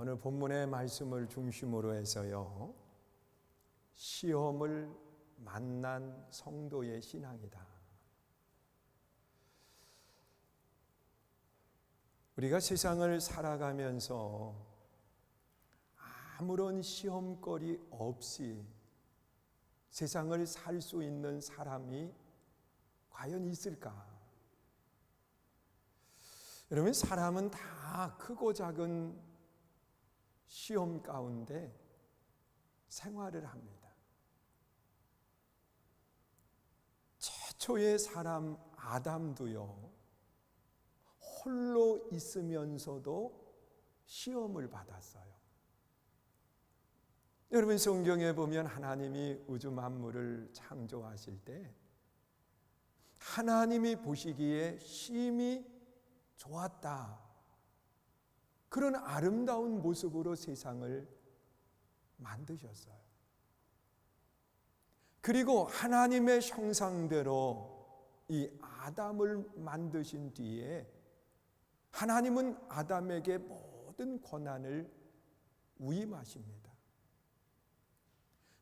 오늘 본문의 말씀을 중심으로 해서요, 시험을 만난 성도의 신앙이다. 우리가 세상을 살아가면서 아무런 시험거리 없이 세상을 살 수 있는 사람이 과연 있을까? 여러분, 사람은 다 크고 작은 시험 가운데 생활을 합니다. 최초의 사람 아담도요, 홀로 있으면서도 시험을 받았어요. 여러분, 성경에 보면 하나님이 우주 만물을 창조하실 때 하나님이 보시기에 심히 좋았다, 그런 아름다운 모습으로 세상을 만드셨어요. 그리고 하나님의 형상대로 이 아담을 만드신 뒤에 하나님은 아담에게 모든 권한을 위임하십니다.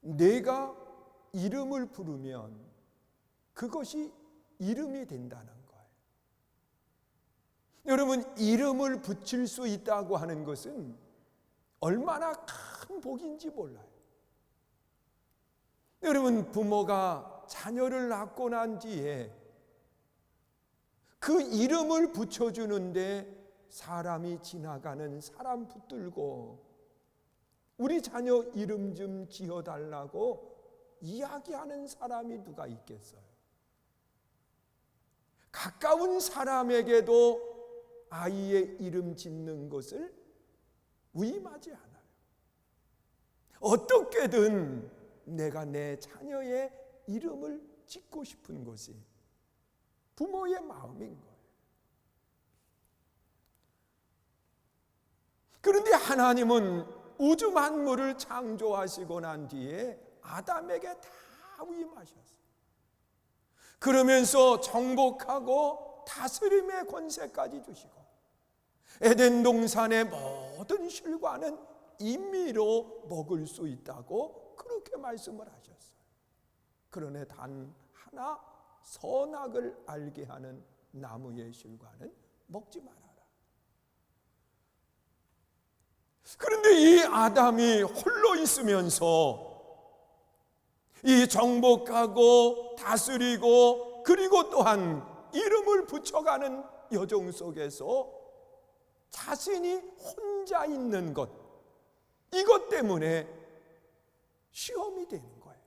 내가 이름을 부르면 그것이 이름이 된다는 거예요. 여러분, 이름을 붙일 수 있다고 하는 것은 얼마나 큰 복인지 몰라요. 여러분, 부모가 자녀를 낳고 난 뒤에 그 이름을 붙여주는데 사람이 지나가는 사람 붙들고 우리 자녀 이름 좀 지어달라고 이야기하는 사람이 누가 있겠어요? 가까운 사람에게도 아이의 이름 짓는 것을 위임하지 않아요. 어떻게든 내가 내 자녀의 이름을 짓고 싶은 것이 부모의 마음인 거예요. 그런데 하나님은 우주 만물을 창조하시고 난 뒤에 아담에게 다 위임하셨어요. 그러면서 정복하고 다스림의 권세까지 주시고 에덴 동산의 모든 실과는 임의로 먹을 수 있다고 그렇게 말씀을 하셨어요. 그러나 단 하나, 선악을 알게 하는 나무의 실과는 먹지 말아라. 그런데 이 아담이 홀로 있으면서 이 정복하고 다스리고 그리고 또한 이름을 붙여가는 여정 속에서 자신이 혼자 있는 것, 이것 때문에 시험이 되는 거예요.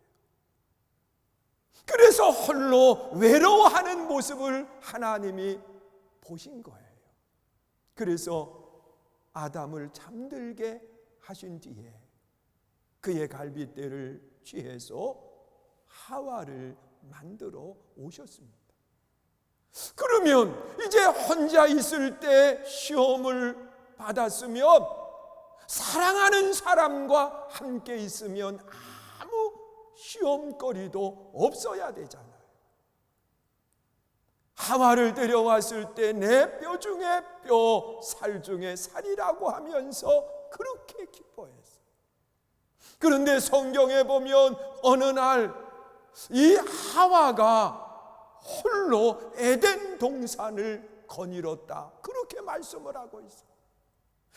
그래서 홀로 외로워하는 모습을 하나님이 보신 거예요. 그래서 아담을 잠들게 하신 뒤에 그의 갈빗대를 취해서 하와를 만들어 오셨습니다. 그러면 이제 혼자 있을 때 시험을 받았으면 사랑하는 사람과 함께 있으면 아무 시험거리도 없어야 되잖아요. 하와를 데려왔을 때 내 뼈 중에 뼈, 살 중에 살이라고 하면서 그렇게 기뻐했어요. 그런데 성경에 보면 어느 날 이 하와가 홀로 에덴 동산을 거닐었다, 그렇게 말씀을 하고 있어요.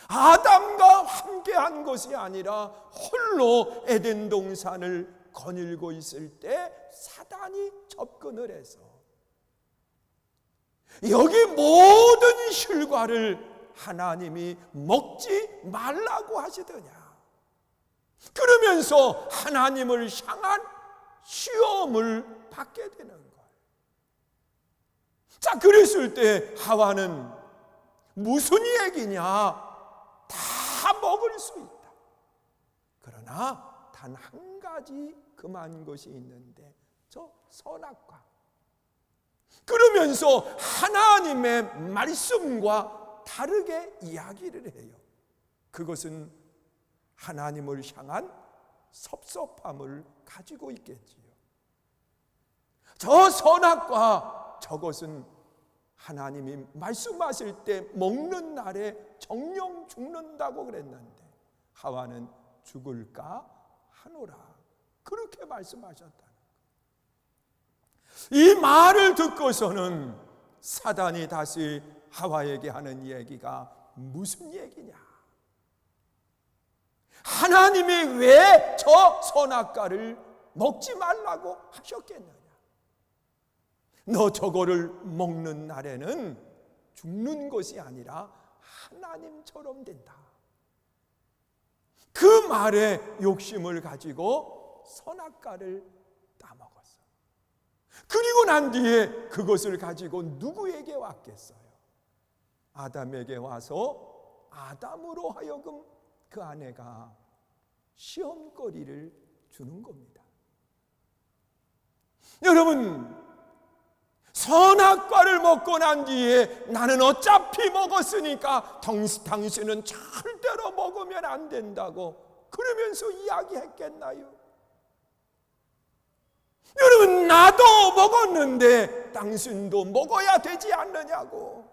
아담과 함께한 것이 아니라 홀로 에덴 동산을 거닐고 있을 때 사단이 접근을 해서 여기 모든 실과를 하나님이 먹지 말라고 하시더냐, 그러면서 하나님을 향한 시험을 받게 되는 거예요. 자, 그랬을 때 하와는 무슨 얘기냐, 다 먹을 수 있다. 그러나 단 한 가지 금한 것이 있는데 저 선악과. 그러면서 하나님의 말씀과 다르게 이야기를 해요. 그것은 하나님을 향한 섭섭함을 가지고 있겠지요. 저 선악과, 저것은 하나님이 말씀하실 때 먹는 날에 정령 죽는다고 그랬는데 하와는 죽을까 하노라. 그렇게 말씀하셨다. 이 말을 듣고서는 사단이 다시 하와에게 하는 얘기가 무슨 얘기냐? 하나님이 왜 저 선악과를 먹지 말라고 하셨겠느냐? 너 저거를 먹는 날에는 죽는 것이 아니라 하나님처럼 된다. 그 말에 욕심을 가지고 선악과를 따먹었어. 그리고 난 뒤에 그것을 가지고 누구에게 왔겠어요? 아담에게 와서 아담으로 하여금 그 아내가 시험거리를 주는 겁니다. 여러분, 선악과를 먹고 난 뒤에 나는 어차피 먹었으니까 당신은 절대로 먹으면 안 된다고 그러면서 이야기했겠나요? 여러분, 나도 먹었는데 당신도 먹어야 되지 않느냐고,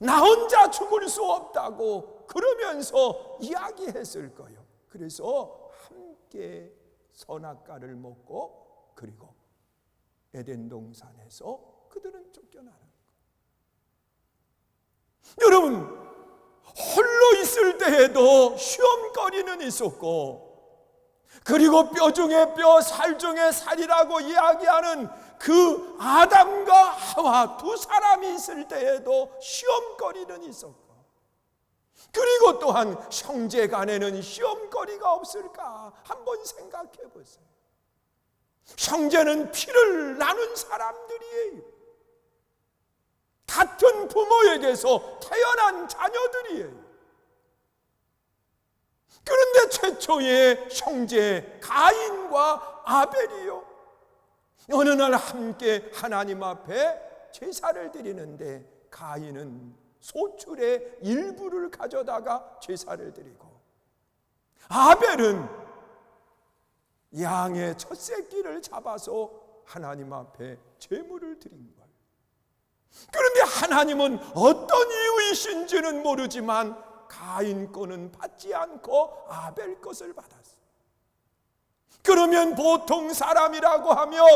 나 혼자 죽을 수 없다고 그러면서 이야기했을 거예요. 그래서 함께 선악과를 먹고 그리고 에덴 동산에서 그들은 쫓겨나는 거예요. 여러분, 홀로 있을 때에도 시험거리는 있었고, 그리고 뼈 중에 뼈, 살 중에 살이라고 이야기하는 그 아담과 하와 두 사람이 있을 때에도 시험거리는 있었고, 그리고 또한 형제 간에는 시험거리가 없을까 한번 생각해 보세요. 형제는 피를 나눈 사람들이에요. 같은 부모에게서 태어난 자녀들이에요. 그런데 최초의 형제 가인과 아벨이요, 어느 날 함께 하나님 앞에 제사를 드리는데 가인은 소출의 일부를 가져다가 제사를 드리고 아벨은 양의 첫 새끼를 잡아서 하나님 앞에 제물을 드린 거예요. 그런데 하나님은 어떤 이유이신지는 모르지만 가인 거는 받지 않고 아벨 것을 받았어요. 그러면 보통 사람이라고 하면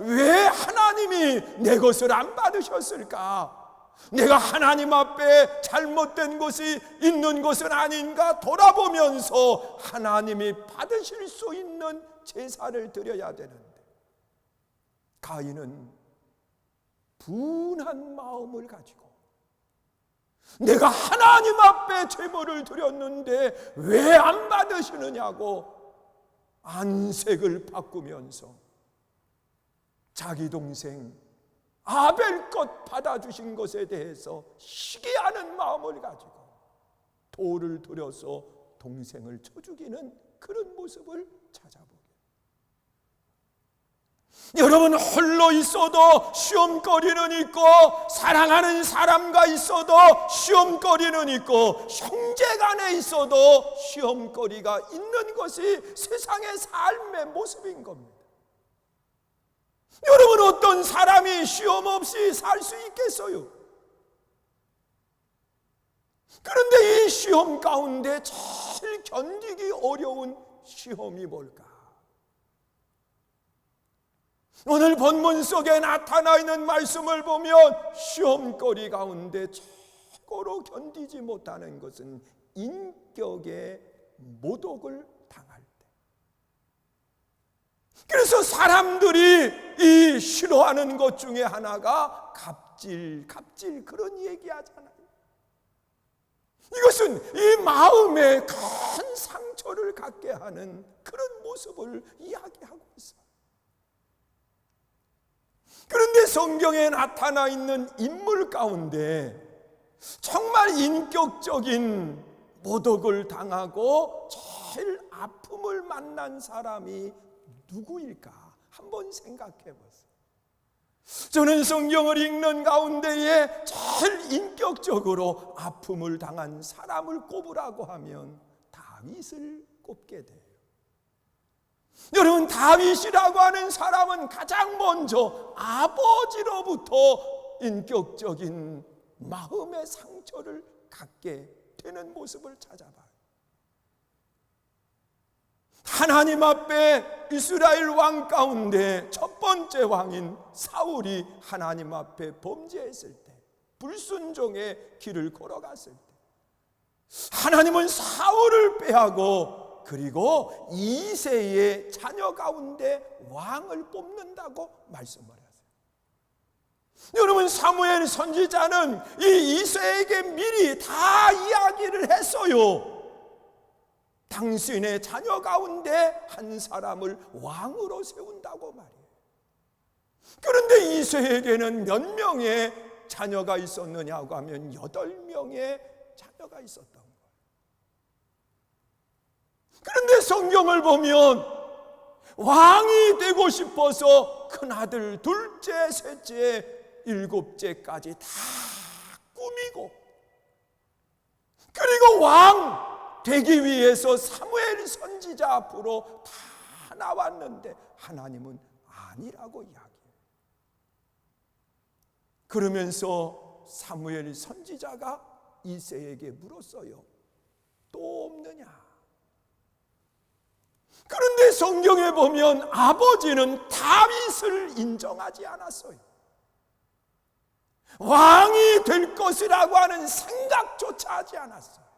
왜 하나님이 내 것을 안 받으셨을까? 내가 하나님 앞에 잘못된 것이 있는 것은 아닌가 돌아보면서 하나님이 받으실 수 있는 제사를 드려야 되는데, 가인은 분한 마음을 가지고 내가 하나님 앞에 제물을 드렸는데 왜 안 받으시느냐고 안색을 바꾸면서 자기 동생 아벨 것 받아주신 것에 대해서 시기하는 마음을 가지고 돌을 들여서 동생을 쳐 죽이는 그런 모습을 찾아보게. 여러분, 홀로 있어도 시험거리는 있고, 사랑하는 사람과 있어도 시험거리는 있고, 형제간에 있어도 시험거리가 있는 것이 세상의 삶의 모습인 겁니다. 여러분, 어떤 사람이 시험 없이 살 수 있겠어요? 그런데 이 시험 가운데 제일 견디기 어려운 시험이 뭘까? 오늘 본문 속에 나타나 있는 말씀을 보면 시험거리 가운데 최고로 견디지 못하는 것은 인격의 모독을 당할 때. 그래서 사람들이 이 싫어하는 것 중에 하나가 갑질 그런 얘기하잖아요. 이것은 이 마음에 큰 상처를 갖게 하는 그런 모습을 이야기하고 있어요. 그런데 성경에 나타나 있는 인물 가운데 정말 인격적인 모독을 당하고 제일 아픔을 만난 사람이 누구일까? 한번 생각해 보세요. 저는 성경을 읽는 가운데에 제일 인격적으로 아픔을 당한 사람을 꼽으라고 하면 다윗을 꼽게 돼요. 여러분, 다윗이라고 하는 사람은 가장 먼저 아버지로부터 인격적인 마음의 상처를 갖게 되는 모습을 찾아봐요. 하나님 앞에 이스라엘 왕 가운데 첫 번째 왕인 사울이 하나님 앞에 범죄했을 때, 불순종의 길을 걸어갔을 때, 하나님은 사울을 빼하고 그리고 이새의 자녀 가운데 왕을 뽑는다고 말씀을 하세요. 여러분, 사무엘 선지자는 이 이새에게 미리 다 이야기를 했어요. 당신의 자녀 가운데 한 사람을 왕으로 세운다고 말이에요. 그런데 이새에게는 몇 명의 자녀가 있었느냐고 하면 8명의 자녀가 있었던 거예요. 그런데 성경을 보면 왕이 되고 싶어서 큰아들, 둘째, 셋째, 일곱째까지 다 꾸미고, 그리고 왕 되기 위해서 사무엘 선지자 앞으로 다 나왔는데 하나님은 아니라고 이야기해요. 그러면서 사무엘 선지자가 이새에게 물었어요. 또 없느냐? 그런데 성경에 보면 아버지는 다윗을 인정하지 않았어요. 왕이 될 것이라고 하는 생각조차 하지 않았어요.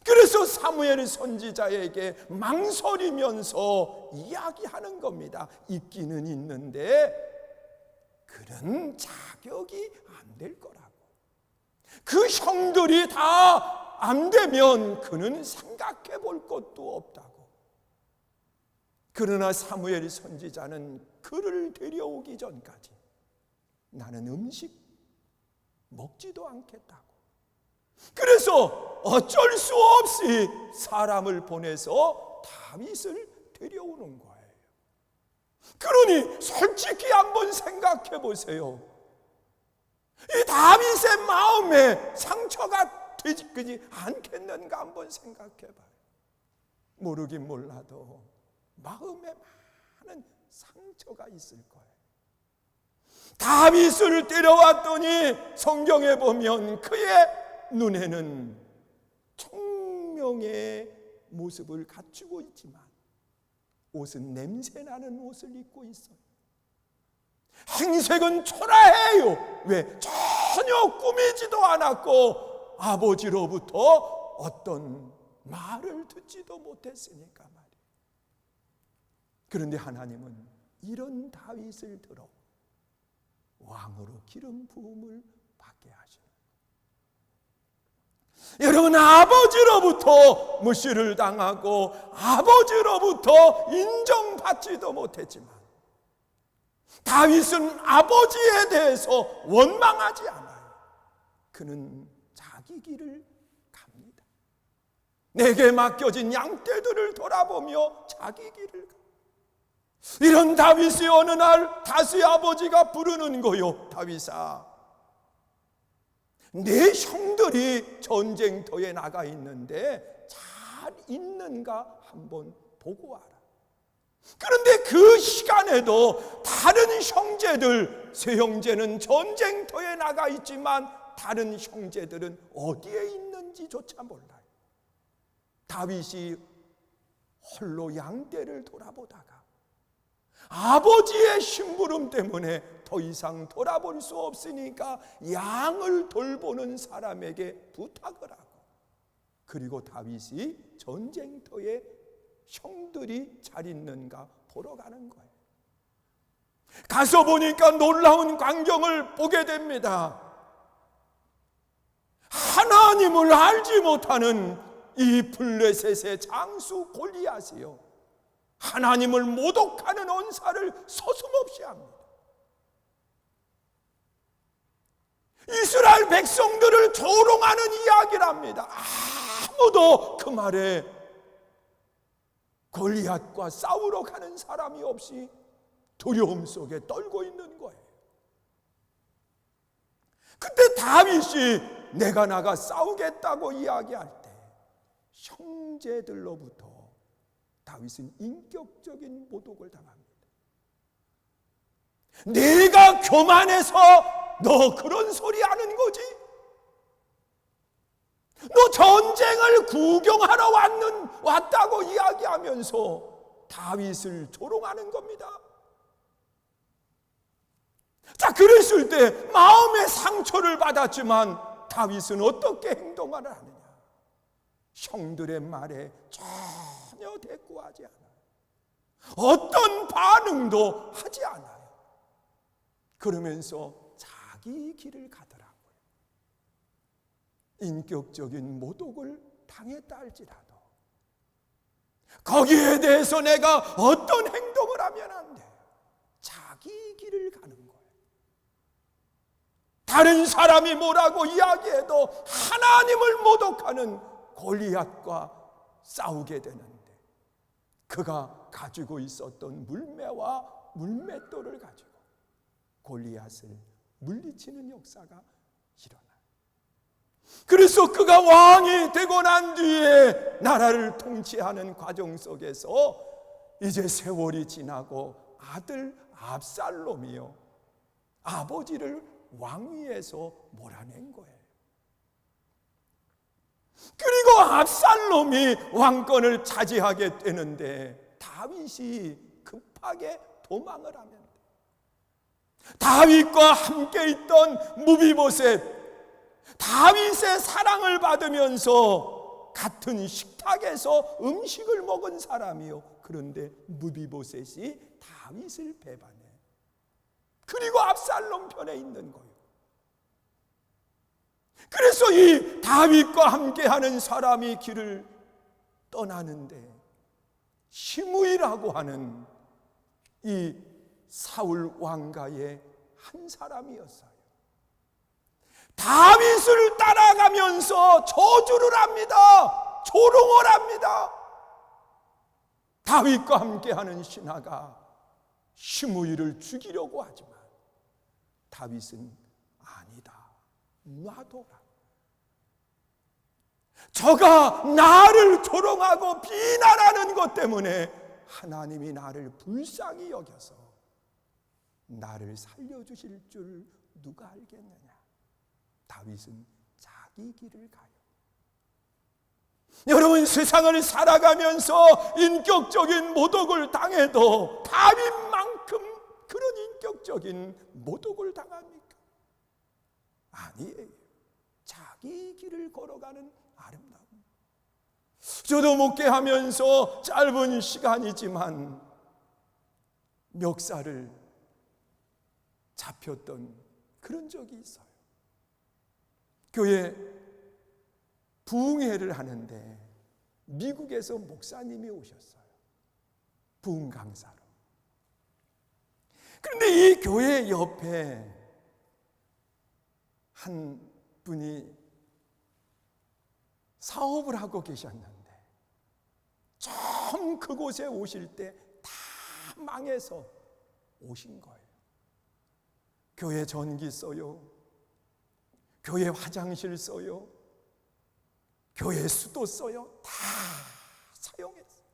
그래서 사무엘 선지자에게 망설이면서 이야기하는 겁니다. 있기는 있는데 그런 자격이 안 될 거라고. 그 형들이 다 안 되면 그는 생각해 볼 것도 없다고. 그러나 사무엘 선지자는 그를 데려오기 전까지 나는 음식 먹지도 않겠다고. 그래서 어쩔 수 없이 사람을 보내서 다윗을 데려오는 거예요. 그러니 솔직히 한번 생각해 보세요. 이 다윗의 마음에 상처가 되지 않겠는가 한번 생각해 봐요. 모르긴 몰라도 마음에 많은 상처가 있을 거예요. 다윗을 데려왔더니 성경에 보면 그의 눈에는 총명의 모습을 갖추고 있지만 옷은 냄새나는 옷을 입고 있어요. 행색은 초라해요. 왜? 전혀 꾸미지도 않았고 아버지로부터 어떤 말을 듣지도 못했으니까 말이에요. 그런데 하나님은 이런 다윗을 들어 왕으로 기름 부음을 받게 하시는 거예요. 여러분, 아버지로부터 무시를 당하고 아버지로부터 인정받지도 못했지만 다윗은 아버지에 대해서 원망하지 않아요. 그는 자기 길을 갑니다. 내게 맡겨진 양떼들을 돌아보며 자기 길을 갑니다. 이런 다윗이 어느 날 다윗의 아버지가 부르는 거요. 다윗아, 내 형들이 전쟁터에 나가 있는데 잘 있는가 한번 보고 와라. 그런데 그 시간에도 다른 형제들, 세 형제는 전쟁터에 나가 있지만 다른 형제들은 어디에 있는지조차 몰라요. 다윗이 홀로 양떼를 돌아보다가 아버지의 심부름 때문에 더 이상 돌아볼 수 없으니까 양을 돌보는 사람에게 부탁을 하고, 그리고 다윗이 전쟁터에 형들이 잘 있는가 보러 가는 거예요. 가서 보니까 놀라운 광경을 보게 됩니다. 하나님을 알지 못하는 이 블레셋의 장수 골리앗이요, 하나님을 모독하는 언사를 서슴없이 합니다. 이스라엘 백성들을 조롱하는 이야기를 합니다. 아무도 그 말에 골리앗과 싸우러 가는 사람이 없이 두려움 속에 떨고 있는 거예요. 그때 다윗이 내가 나가 싸우겠다고 이야기할 때 형제들로부터 다윗은 인격적인 모독을 당합니다. 내가 교만해서 너 그런 소리 하는 거지? 너 전쟁을 구경하러 왔다고 이야기하면서 다윗을 조롱하는 겁니다. 자, 그랬을 때 마음의 상처를 받았지만 다윗은 어떻게 행동을 하느냐? 형들의 말에 전혀 대꾸하지 않아요. 어떤 반응도 하지 않아요. 그러면서 자기 길을 가더라고요. 인격적인 모독을 당했다 할지라도 거기에 대해서 내가 어떤 행동을 하면 안 돼요. 자기 길을 가는 거예요. 다른 사람이 뭐라고 이야기해도 하나님을 모독하는 골리앗과 싸우게 되는데, 그가 가지고 있었던 물매와 물맷돌을 가지고 골리앗을 물리치는 역사가 일어나요. 그래서 그가 왕이 되고 난 뒤에 나라를 통치하는 과정 속에서 이제 세월이 지나고 아들 압살롬이요, 아버지를 왕위에서 몰아낸 거예요. 그리고 압살롬이 왕권을 차지하게 되는데 다윗이 급하게 도망을 하면 돼. 다윗과 함께 있던 무비보셋, 다윗의 사랑을 받으면서 같은 식탁에서 음식을 먹은 사람이요, 그런데 무비보셋이 다윗을 배반해. 그리고 압살롬 편에 있는 거예요. 그래서 이 다윗과 함께하는 사람이 길을 떠나는데 시므이라고 하는 이 사울 왕가의 한 사람이었어요. 다윗을 따라가면서 저주를 합니다. 조롱을 합니다. 다윗과 함께하는 신하가 시므이를 죽이려고 하지만 다윗은 아니다, 놔둬라. 저가 나를 조롱하고 비난하는 것 때문에 하나님이 나를 불쌍히 여겨서 나를 살려주실 줄 누가 알겠느냐. 다윗은 자기 길을 가요. 여러분, 세상을 살아가면서 인격적인 모독을 당해도 다윗만큼 그런 인격적인 모독을 당합니까? 아니에요. 자기 길을 걸어가는 아름다움. 저도 목회하면서 짧은 시간이지만 멱살을 잡혔던 그런 적이 있어요. 교회 부흥회를 하는데 미국에서 목사님이 오셨어요. 부흥 강사로. 그런데 이 교회 옆에 한 분이 사업을 하고 계셨는데 처음 그곳에 오실 때 다 망해서 오신 거예요. 교회 전기 써요, 교회 화장실 써요, 교회 수도 써요. 다 사용했어요.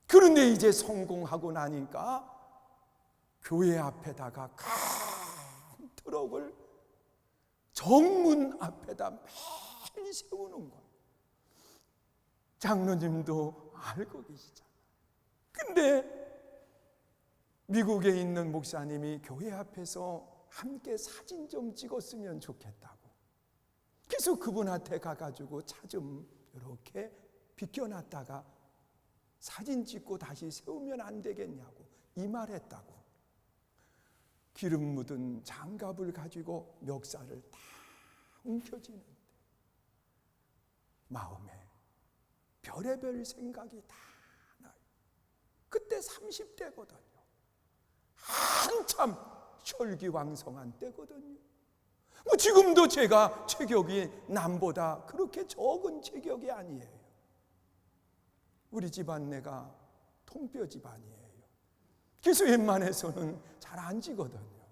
그런데 이제 성공하고 나니까 교회 앞에다가 큰 트럭을 정문 앞에다 매일 세우는 거예요. 장로님도 알고 계시잖아요. 근데 미국에 있는 목사님이 교회 앞에서 함께 사진 좀 찍었으면 좋겠다고. 그래서 그분한테 가가지고 차 좀 이렇게 비켜놨다가 사진 찍고 다시 세우면 안 되겠냐고 이 말했다고. 기름 묻은 장갑을 가지고 멱살을 다 움켜쥐는데 마음에 별의별 생각이 다 나요. 그때 30대거든요. 한참 혈기왕성한 때거든요. 지금도 제가 체격이 남보다 그렇게 적은 체격이 아니에요. 우리 집안내가 통뼈 집안이에요. 그래서 웬만해서는 잘 안 지거든요.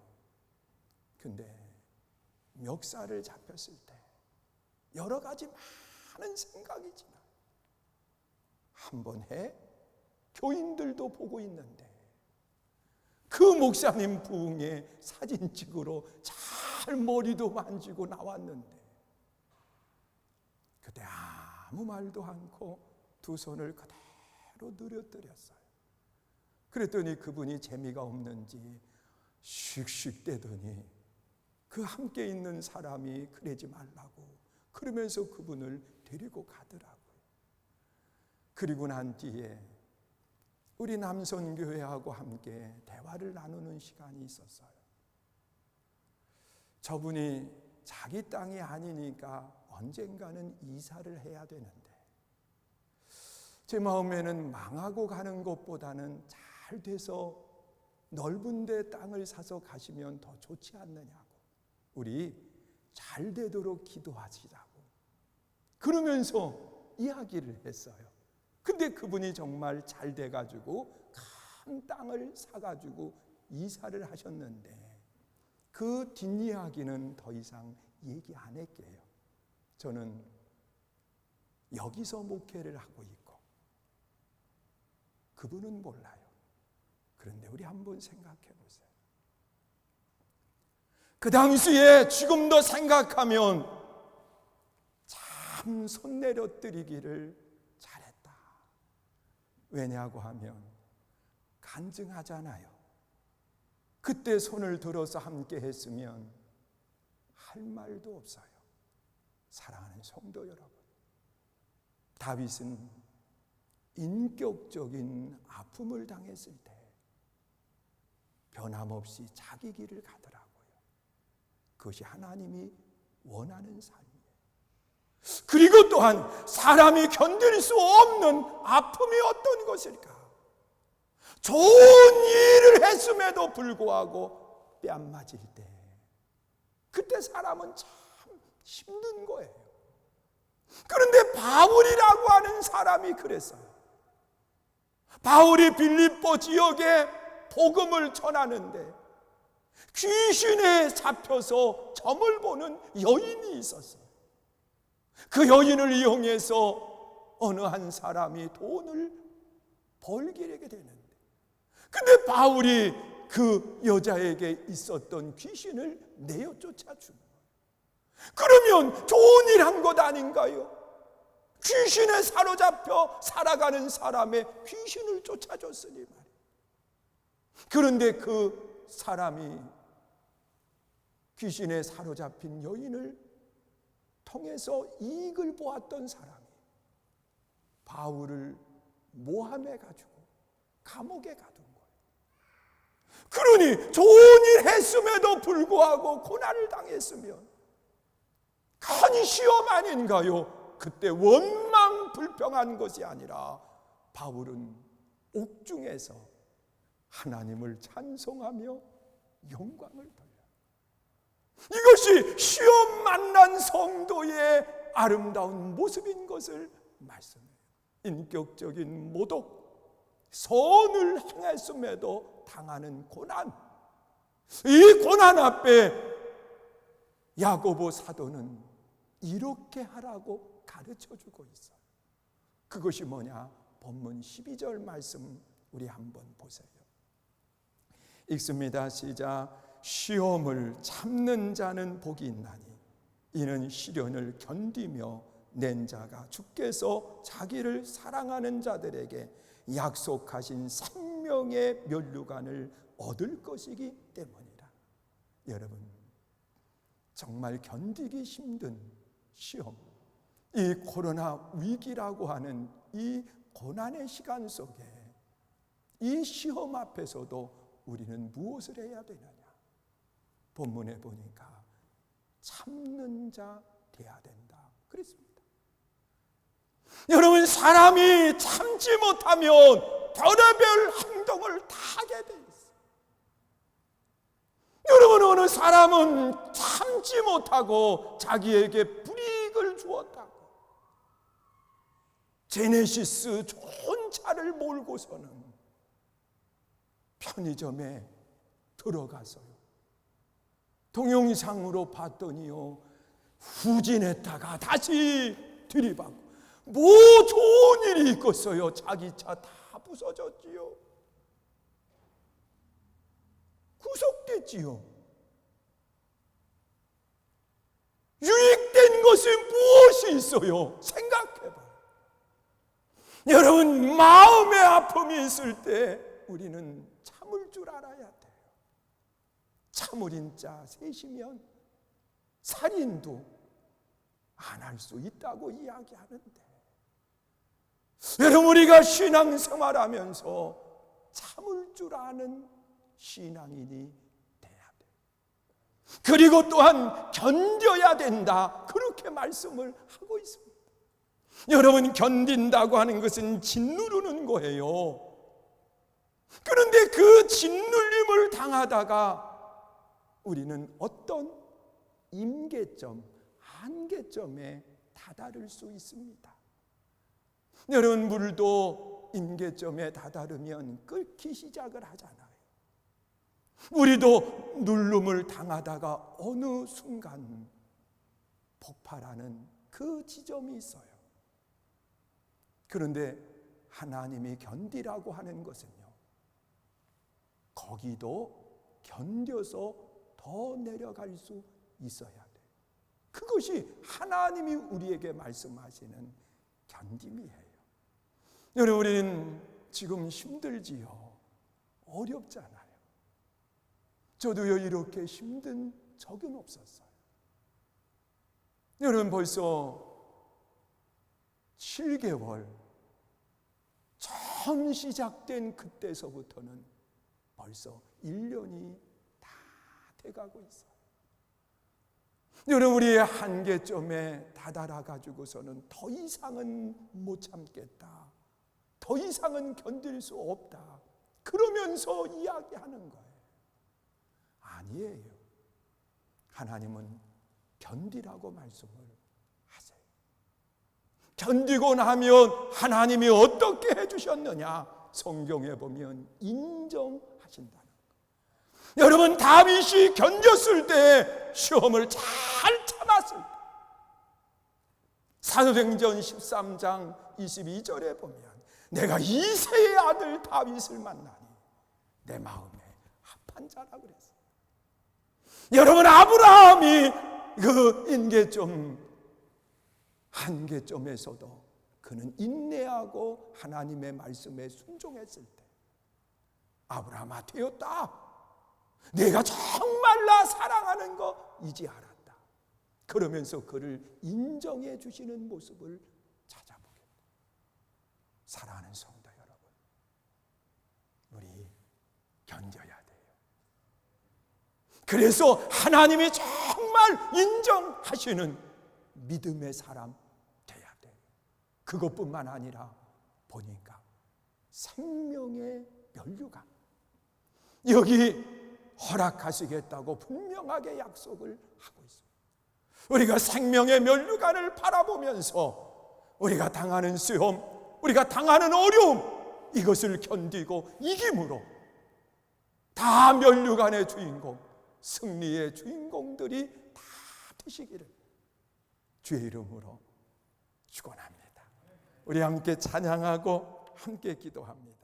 근데 멱살을 잡혔을 때 여러 가지 많은 생각이 지나요. 한번 해? 교인들도 보고 있는데 그 목사님 부흥에 사진 찍으러 잘 머리도 만지고 나왔는데 그때 아무 말도 않고 두 손을 그대로 늘어뜨렸어요. 그랬더니 그분이 재미가 없는지 씩씩대더니 그 함께 있는 사람이 그러지 말라고 그러면서 그분을 데리고 가더라고요. 그리고 난 뒤에 우리 남선교회하고 함께 대화를 나누는 시간이 있었어요. 저분이 자기 땅이 아니니까 언젠가는 이사를 해야 되는데 제 마음에는 망하고 가는 것보다는 잘 돼서 넓은 데 땅을 사서 가시면 더 좋지 않느냐고, 우리 잘 되도록 기도하시자고 그러면서 이야기를 했어요. 근데 그분이 정말 잘 돼가지고 큰 땅을 사가지고 이사를 하셨는데 그 뒷이야기는 더 이상 얘기 안 할게요. 저는 여기서 목회를 하고 있고 그분은 몰라요. 그런데 우리 한번 생각해 보세요. 그 당시에 지금도 생각하면 참 손 내려뜨리기를 잘했다. 왜냐고 하면 간증하잖아요. 그때 손을 들어서 함께 했으면 할 말도 없어요. 사랑하는 성도 여러분, 다윗은 인격적인 아픔을 당했을 때 변함없이 자기 길을 가더라고요. 그것이 하나님이 원하는 삶이에요. 그리고 또한 사람이 견딜 수 없는 아픔이 어떤 것일까? 좋은 일을 했음에도 불구하고 뺨 맞을 때 그때 사람은 참 힘든 거예요. 그런데 바울이라고 하는 사람이 그랬어요. 바울이 빌립보 지역에 복음을 전하는데 귀신에 잡혀서 점을 보는 여인이 있었어요. 그 여인을 이용해서 어느 한 사람이 돈을 벌게 되는데, 근데 바울이 그 여자에게 있었던 귀신을 내어 쫓아주는 거예요. 그러면 좋은 일 한 것 아닌가요? 귀신에 사로잡혀 살아가는 사람의 귀신을 쫓아줬으니 말이에요. 그런데 그 사람이 귀신에 사로잡힌 여인을 통해서 이익을 보았던 사람이 바울을 모함해 가지고 감옥에 가둔 거예요. 그러니 좋은 일 했음에도 불구하고 고난을 당했으면 큰 시험 아닌가요? 그때 원망 불평한 것이 아니라 바울은 옥중에서 하나님을 찬송하며 영광을 돌려. 이것이 시험 만난 성도의 아름다운 모습인 것을 말씀해요. 인격적인 모독, 선을 행했음에도 당하는 고난, 이 고난 앞에 야고보 사도는 이렇게 하라고 가르쳐주고 있어요. 그것이 뭐냐? 본문 12절 말씀 우리 한번 보세요. 읽습니다. 시작. 시험을 참는 자는 복이 있나니 이는 시련을 견디며 낸 자가 주께서 자기를 사랑하는 자들에게 약속하신 생명의 면류관을 얻을 것이기 때문이라. 여러분, 정말 견디기 힘든 시험, 이 코로나 위기라고 하는 이 고난의 시간 속에 이 시험 앞에서도 우리는 무엇을 해야 되느냐? 본문에 보니까 참는 자 돼야 된다 그랬습니다. 여러분, 사람이 참지 못하면 별의별 행동을 다 하게 돼 있어요. 여러분, 어느 사람은 참지 못하고 자기에게 불이익을 주었다고 제네시스 좋은 차를 몰고서는 편의점에 들어가서요, 동영상으로 봤더니요, 후진했다가 다시 들이받고 뭐 좋은 일이 있겠어요. 자기 차 다 부서졌지요. 구속됐지요. 유익된 것이 무엇이 있어요? 생각해봐. 여러분, 마음의 아픔이 있을 때 우리는 참을 줄 알아야 돼요. 참을인 자 셋이면 살인도 안 할 수 있다고 이야기하는데, 여러분, 우리가 신앙생활하면서 참을 줄 아는 신앙인이 돼야 돼요. 그리고 또한 견뎌야 된다, 그렇게 말씀을 하고 있습니다. 여러분, 견딘다고 하는 것은 짓누르는 거예요. 그런데 그 짓눌림을 당하다가 우리는 어떤 임계점, 한계점에 다다를 수 있습니다. 여러분, 물도 임계점에 다다르면 끓기 시작을 하잖아요. 우리도 누름을 당하다가 어느 순간 폭발하는 그 지점이 있어요. 그런데 하나님이 견디라고 하는 것은요, 거기도 견뎌서 더 내려갈 수 있어야 돼요. 그것이 하나님이 우리에게 말씀하시는 견딤이에요. 여러분, 우리는 지금 힘들지요. 어렵잖아요. 저도요, 이렇게 힘든 적은 없었어요. 여러분, 벌써 7개월 처음 시작된 그때서부터는 벌써 1년이 다 돼가고 있어요. 여러분, 우리의 한계점에 다다라 가지고서는 더 이상은 못 참겠다, 더 이상은 견딜 수 없다, 그러면서 이야기하는 거예요. 아니에요. 하나님은 견디라고 말씀을 하세요. 견디고 나면 하나님이 어떻게 해주셨느냐, 성경에 보면 인정하신다는 거예요. 여러분, 다윗이 견뎠을 때, 시험을 잘 참았을 때, 사도행전 13장 22절에 보면 내가 이새의 아들 다윗을 만나니 내 마음에 합한 자라 그랬어요. 여러분, 아브라함이 그 인계점, 한계점에서도 그는 인내하고 하나님의 말씀에 순종했을 때, 아브라함아, 되었다, 내가 정말로 사랑하는 거 이제 알았다, 그러면서 그를 인정해 주시는 모습을 찾아보겠다. 사랑하는 성도 여러분, 우리 견뎌야 돼요. 그래서 하나님이 정말 인정하시는 믿음의 사람 돼야 돼요. 그것뿐만 아니라 보니까 생명의 면류관, 여기 허락하시겠다고 분명하게 약속을 하고 있습니다. 우리가 생명의 면류관을 바라보면서 우리가 당하는 시험, 우리가 당하는 어려움, 이것을 견디고 이김으로 다 면류관의 주인공, 승리의 주인공들이 다 되시기를 주의 이름으로 축원합니다. 우리 함께 찬양하고 함께 기도합니다.